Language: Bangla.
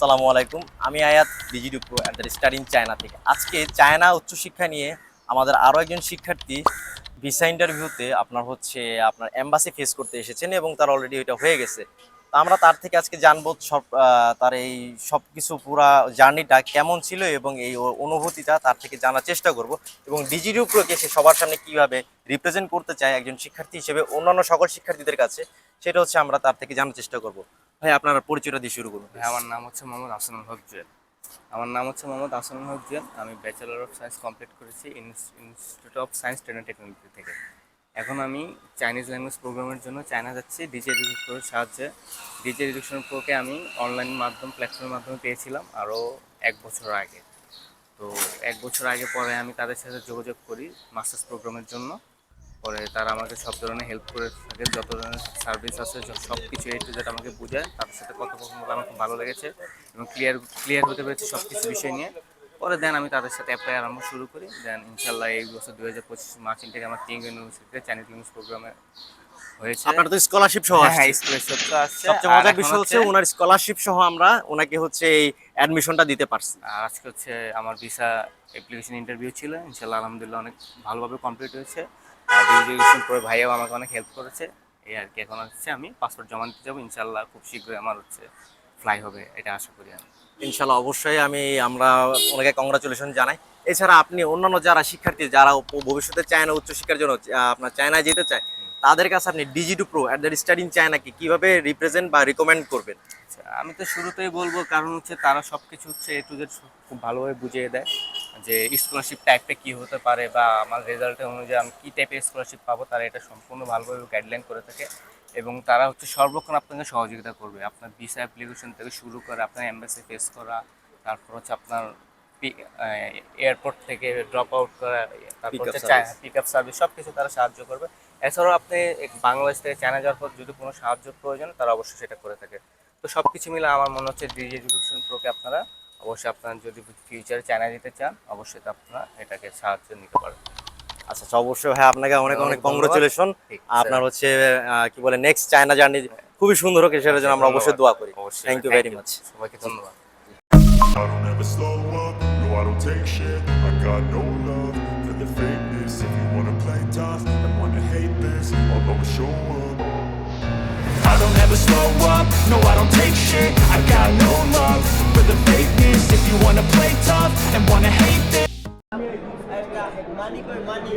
আসসালামু আলাইকুম। আমি আয়াত ডিজিডি প্রো at the study in China থেকে। আজকে চায়না উচ্চশিক্ষা নিয়ে আমাদের আরও একজন শিক্ষার্থী ভিসা ইন্টারভিউতে আপনার এম্বাসি ফেস করতে এসেছেন এবং তার অলরেডি ওইটা হয়ে গেছে। তো আমরা তার থেকে আজকে জানবো তার এই সব কিছু পুরা জার্নিটা কেমন ছিল এবং এই অনুভূতিটা তার থেকে জানার চেষ্টা করব এবং ডিজিডি প্রোকে সে সবার সামনে কীভাবে রিপ্রেজেন্ট করতে চায় একজন শিক্ষার্থী হিসেবে অন্যান্য সকল শিক্ষার্থীদের কাছে, সেটা হচ্ছে আমরা তার থেকে জানার চেষ্টা করব। ভাই, আপনার পরিচয়টা দিয়ে শুরু করুন। ভাই, আমার নাম হচ্ছে মোহাম্মদ আসানুল হক জুয়েল। আমি ব্যাচেলর অফ সায়েন্স কমপ্লিট করেছি institute of science trade and technology থেকে। এখন আমি চাইনিজ ল্যাঙ্গুয়েজ প্রোগ্রামের জন্য চায়না যাচ্ছি ডিজে এডুকেশন প্রোর সাহায্যে। ডিজে এডুকেশন প্রোকে আমি অনলাইন প্ল্যাটফর্মের মাধ্যমে পেয়েছিলাম আরও 1 বছর আগে। তো 1 বছর আগে পরে আমি তাদের সাথে যোগাযোগ করি মাস্টার্স প্রোগ্রামের জন্য। পরে তারা আমাকে সব ধরনের হেল্প করে থাকে, যত ধরনের সার্ভিস আছে সব কিছু A to Z আমাকে বোঝায়। তাদের সাথে কথোপকথন বলে আমার খুব ভালো লেগেছে এবং ক্লিয়ার হতে পেরেছি সব কিছু বিষয় নিয়ে। পরে দেন আমি তাদের সাথে অ্যাপ্লাই আরম্ভ শুরু করি। দেন ইনশাল্লাহ এই বছর 2025 মার্চ থেকে আমার টিং ইউনিভার্সিটিতে চাইনিজ ল্যাঙ্গুয়েজ প্রোগ্রামে হয়েছে। আপনার তো স্কলারশিপ সহ হ্যাঁ আসছে। হ্যাঁ, স্কলারশিপ তো আসছে। সবচেয়ে আর মজার এখন বিষয় হচ্ছে ওনার স্কলারশিপ সহ আমরা ওনাকে এই অ্যাডমিশনটা দিতে পারছি। আজকে হচ্ছে আমার ভিসা অ্যাপ্লিকেশন ইন্টারভিউ ছিল। ইনশাল্লাহ আলহামদুলিল্লাহ অনেক ভালোভাবে কমপ্লিট হয়েছে। আর ডিজিটাল পরে ভাইয়াও আমাকে অনেক হেল্প করেছে। এই আর কি, এখন হচ্ছে আমি পাসপোর্ট জমা দিতে যাবো। ইনশাল্লাহ খুব শীঘ্রই আমার ফ্লাই হবে, এটা আশা করি আমি। ইনশাল্লাহ অবশ্যই আমরা ওনাকে কংগ্রাচুলেশন জানাই। এছাড়া আপনি অন্যান্য যারা শিক্ষার্থী যারা ভবিষ্যতে চায়না উচ্চশিক্ষার জন্য আপনার চায়নায় যেতে চায়, তাদের কাছে আপনি ডিজিডি প্রো অ্যাট দ্য স্টাডি ইন চায়নাকে কীভাবে রিপ্রেজেন্ট বা রিকমেন্ড করবেন? আমি তো শুরুতেই বলবো, কারণ তারা সব কিছু A to Z খুব ভালোভাবে বুঝিয়ে দেয় যে স্কলারশিপ টাইপটা কী হতে পারে বা আমার রেজাল্টের অনুযায়ী আমি কী টাইপের স্কলারশিপ পাবো। তারা এটা সম্পূর্ণ ভালোভাবে গাইডলাইন করে থাকে এবং তারা সর্বক্ষণ আপনাকে সহযোগিতা করবে। আপনার ভিসা অ্যাপ্লিকেশন থেকে শুরু করে আপনার এম্বাসি ফেস করা, তারপর আপনার এয়ারপোর্ট থেকে ড্রপ আউট করা, তারপর পিক আপ সার্ভিস, সব কিছু তারা সাহায্য করবে। এছাড়াও আপনি বাংলাদেশ থেকে চায়না যাওয়ার পর যদি কোনো সাহায্য প্রয়োজন, তারা অবশ্যই সেটা করে থাকে। তো সব কিছু মিলে আমার মনে হচ্ছে ডিজি এডুকেশন প্রোকে আপনারা অবশ্যই যদি ফিউচারে চায়না যেতে চান, অবশ্যই আপনারা এটাকে সাহায্য নিতে পারেন। আচ্ছা, অবশ্যই ভাই, আপনাকে অনেক অনেক কংগ্রাচুলেশন। আপনার কি বলে নেক্সট চায়না জার্নি খুবই সুন্দর হোক, সেটার জন্য আমরা অবশ্যই দোয়া করি। Thank you very much. সবাইকে ধন্যবাদ। I don't ever slow up, no I don't take shit. I got no love for the fakeness. If you wanna play tough and wanna hate this, I'll always show up. I don't ever slow up, no I don't take shit. I got no love for the fakeness. If you wanna play tough and wanna hate this. Money.